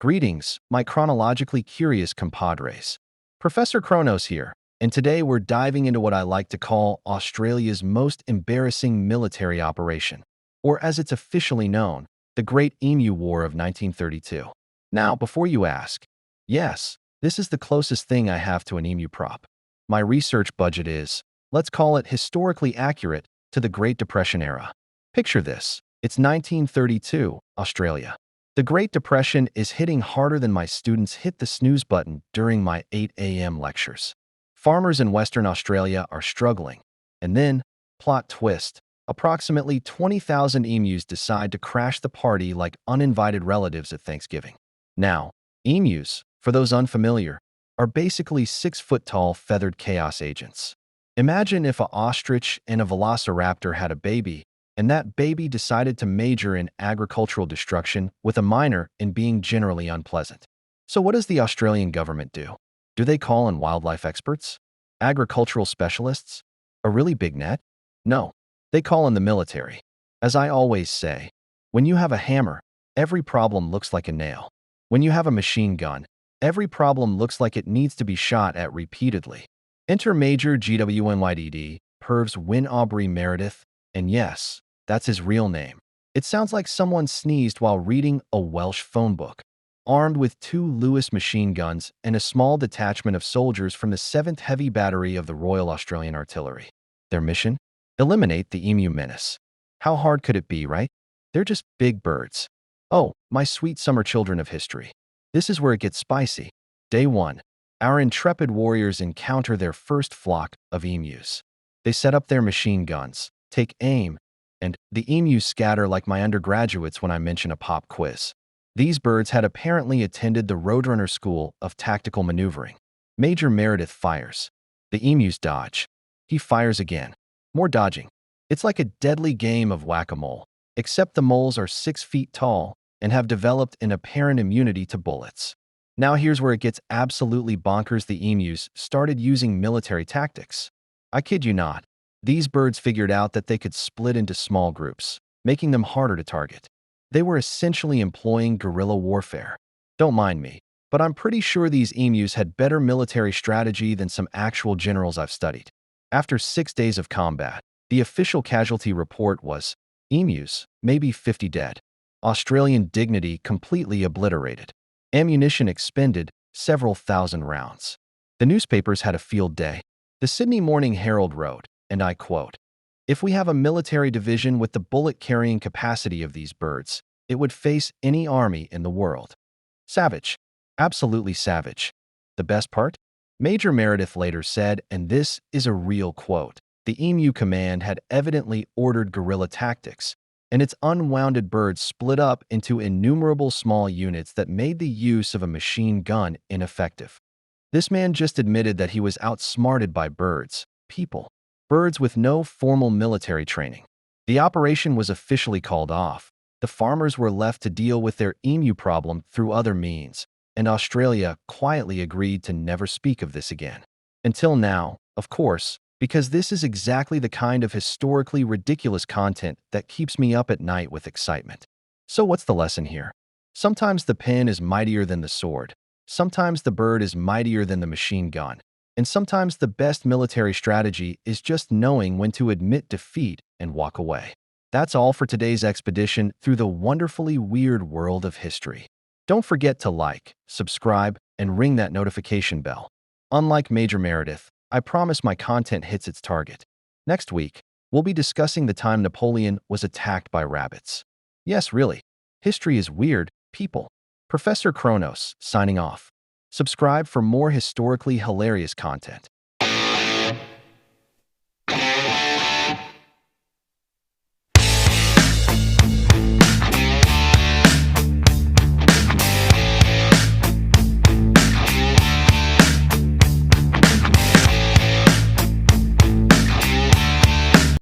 Greetings, my chronologically curious compadres. Professor Chronos here, and today we're diving into what I like to call Australia's most embarrassing military operation, or as it's officially known, the Great Emu War of 1932. Now, before you ask, yes, this is the closest thing I have to an emu prop. My research budget is, let's call it historically accurate, to the Great Depression era. Picture this, it's 1932, Australia. The Great Depression is hitting harder than my students hit the snooze button during my 8 a.m. lectures. Farmers in Western Australia are struggling. And then, plot twist, approximately 20,000 emus decide to crash the party like uninvited relatives at Thanksgiving. Now, emus, for those unfamiliar, are basically 6-foot-tall feathered chaos agents. Imagine if an ostrich and a velociraptor had a baby, and that baby decided to major in agricultural destruction with a minor in being generally unpleasant. So what does the Australian government do? Do they call in wildlife experts? Agricultural specialists? A really big net? No, they call in the military. As I always say, when you have a hammer, every problem looks like a nail. When you have a machine gun, every problem looks like it needs to be shot at repeatedly. Enter Major GWNYDD, Pervs Win Aubrey Meredith, and yes, that's his real name. It sounds like someone sneezed while reading a Welsh phone book. Armed with 2 Lewis machine guns and a small detachment of soldiers from the 7th Heavy Battery of the Royal Australian Artillery. Their mission? Eliminate the emu menace. How hard could it be, right? They're just big birds. Oh, my sweet summer children of history. This is where it gets spicy. Day 1. Our intrepid warriors encounter their first flock of emus. They set up their machine guns, take aim, and the emus scatter like my undergraduates when I mention a pop quiz. These birds had apparently attended the Roadrunner School of Tactical Maneuvering. Major Meredith fires. The emus dodge. He fires again. More dodging. It's like a deadly game of whack-a-mole, except the moles are 6 feet tall and have developed an apparent immunity to bullets. Now here's where it gets absolutely bonkers. The emus started using military tactics. I kid you not. These birds figured out that they could split into small groups, making them harder to target. They were essentially employing guerrilla warfare. Don't mind me, but I'm pretty sure these emus had better military strategy than some actual generals I've studied. After 6 days of combat, the official casualty report was, emus, maybe 50 dead. Australian dignity completely obliterated. Ammunition expended, several thousand rounds. The newspapers had a field day. The Sydney Morning Herald wrote, and I quote, "If we have a military division with the bullet-carrying capacity of these birds, it would face any army in the world." Savage. Absolutely savage. The best part? Major Meredith later said, and this is a real quote, the Emu Command had evidently ordered guerrilla tactics, and its unwounded birds split up into innumerable small units that made the use of a machine gun ineffective. This man just admitted that he was outsmarted by birds, people. Birds with no formal military training. The operation was officially called off. The farmers were left to deal with their emu problem through other means, and Australia quietly agreed to never speak of this again. Until now, of course, because this is exactly the kind of historically ridiculous content that keeps me up at night with excitement. So what's the lesson here? Sometimes the pen is mightier than the sword. Sometimes the bird is mightier than the machine gun. And sometimes the best military strategy is just knowing when to admit defeat and walk away. That's all for today's expedition through the wonderfully weird world of history. Don't forget to like, subscribe, and ring that notification bell. Unlike Major Meredith, I promise my content hits its target. Next week, we'll be discussing the time Napoleon was attacked by rabbits. Yes, really. History is weird, people. Professor Chronos, signing off. Subscribe for more historically hilarious content.